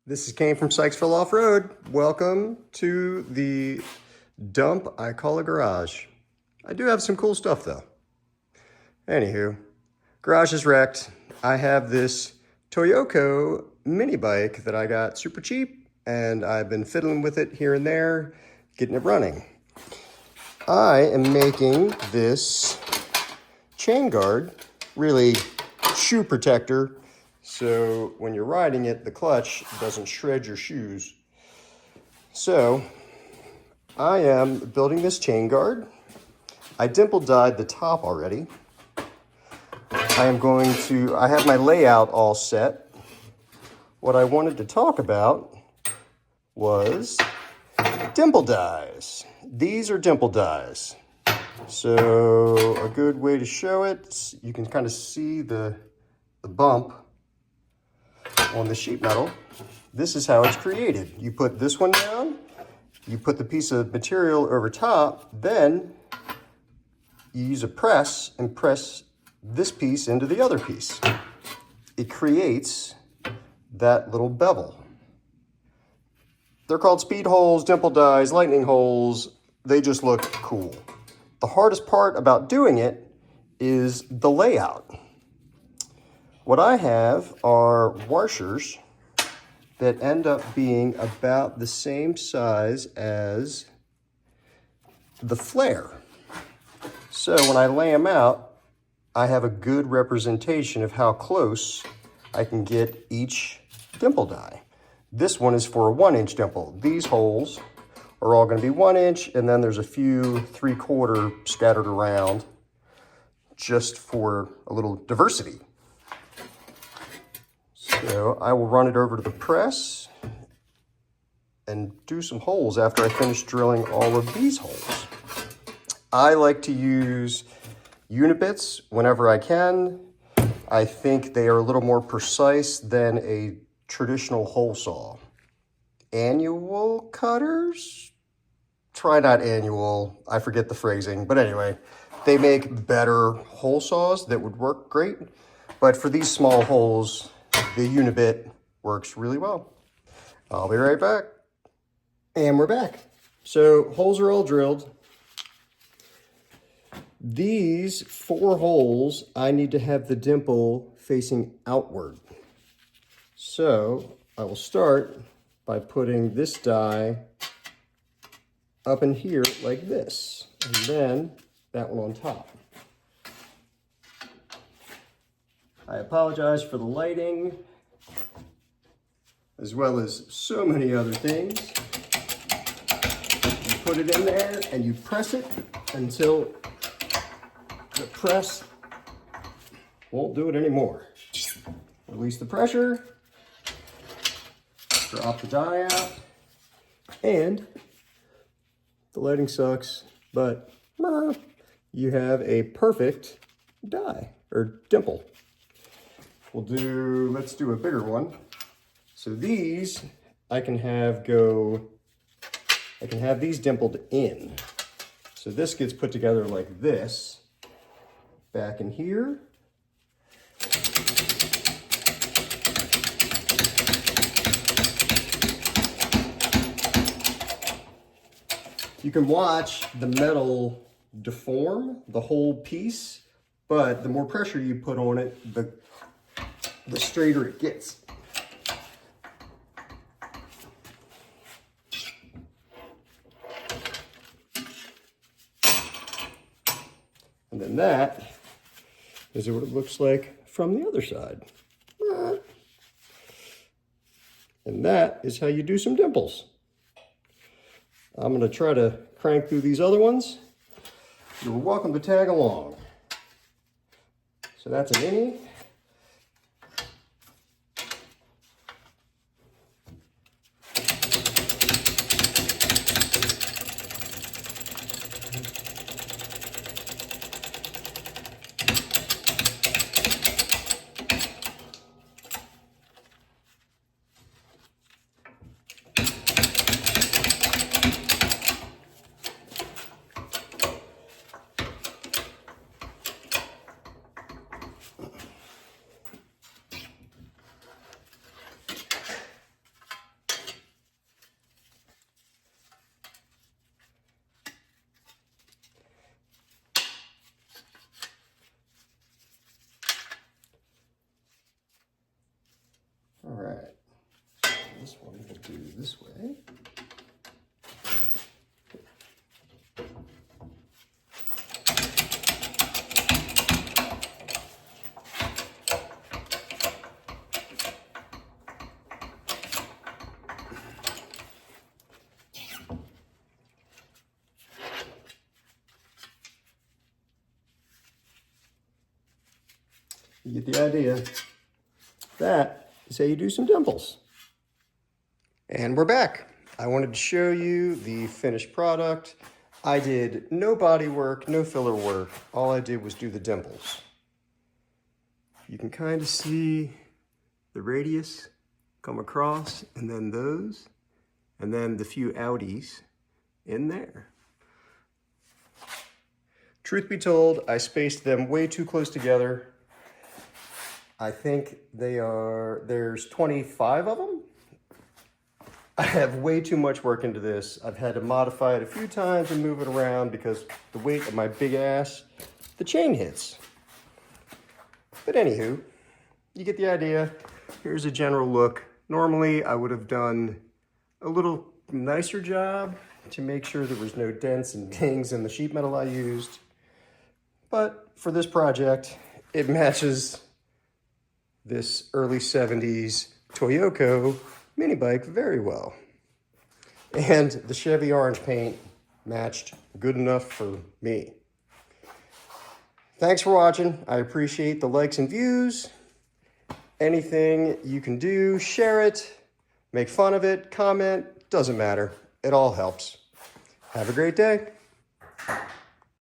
This is Kane from Sykesville Off-Road. Welcome to the dump I call a garage. I do have some cool stuff though. Anywho, garage is wrecked. I have this Toyoco mini bike that I got super cheap and I've been fiddling with it here and there, getting it running. I am making this chain guard, really shoe protector, so when you're riding it, the clutch doesn't shred your shoes. So I am building this chain guard. I dimple dyed the top already. I have my layout all set. What I wanted to talk about was dimple dyes. These are dimple dyes. So a good way to show it, you can kind of see the bump on the sheet metal. This is how it's created. You put this one down, you put the piece of material over top, then you use a press and press this piece into the other piece. It creates that little bevel. They're called speed holes, dimple dyes, lightning holes. They just look cool. The hardest part about doing it is the layout. What I have are washers that end up being about the same size as the flare. So when I lay them out, I have a good representation of how close I can get each dimple die. This one is for a 1-inch dimple. These holes are all going to be 1 inch, and then there's a few 3/4 scattered around just for a little diversity. So I will run it over to the press and do some holes after I finish drilling all of these holes. I like to use unit bits whenever I can. I think they are a little more precise than a traditional hole saw. Annual cutters? Try not annual, I forget the phrasing, but anyway, they make better hole saws that would work great. But for these small holes, the unibit works really well. I'll be right back. And we're back. So holes are all drilled. These 4 holes, I need to have the dimple facing outward. So I will start by putting this die up in here like this, and then that one on top. I apologize for the lighting, as well as so many other things. You put it in there and you press it until the press won't do it anymore. Release the pressure, drop the die out, and the lighting sucks, but you have a perfect die, or dimple. Let's do a bigger one. So these, I can have these dimpled in. So this gets put together like this, back in here. You can watch the metal deform the whole piece, but the more pressure you put on it, the straighter it gets. And then that is what it looks like from the other side. And that is how you do some dimples. I'm going to try to crank through these other ones. You're welcome to tag along. So that's an innie. this one we'll do this way. You get the idea. That is how you do some dimples. And we're back. I wanted to show you the finished product. I did no body work, no filler work. All I did was do the dimples. You can kind of see the radius come across, and then those, and then the few outies in there. Truth be told, I spaced them way too close together. I think there's 25 of them. I have way too much work into this. I've had to modify it a few times and move it around because the weight of my big ass, the chain hits. But anywho, you get the idea. Here's a general look. Normally, I would have done a little nicer job to make sure there was no dents and dings in the sheet metal I used. But for this project, it matches this early 70s Toyoco minibike very well. And the Chevy orange paint matched good enough for me. Thanks for watching. I appreciate the likes and views. Anything you can do, share it, make fun of it, comment, doesn't matter. It all helps. Have a great day.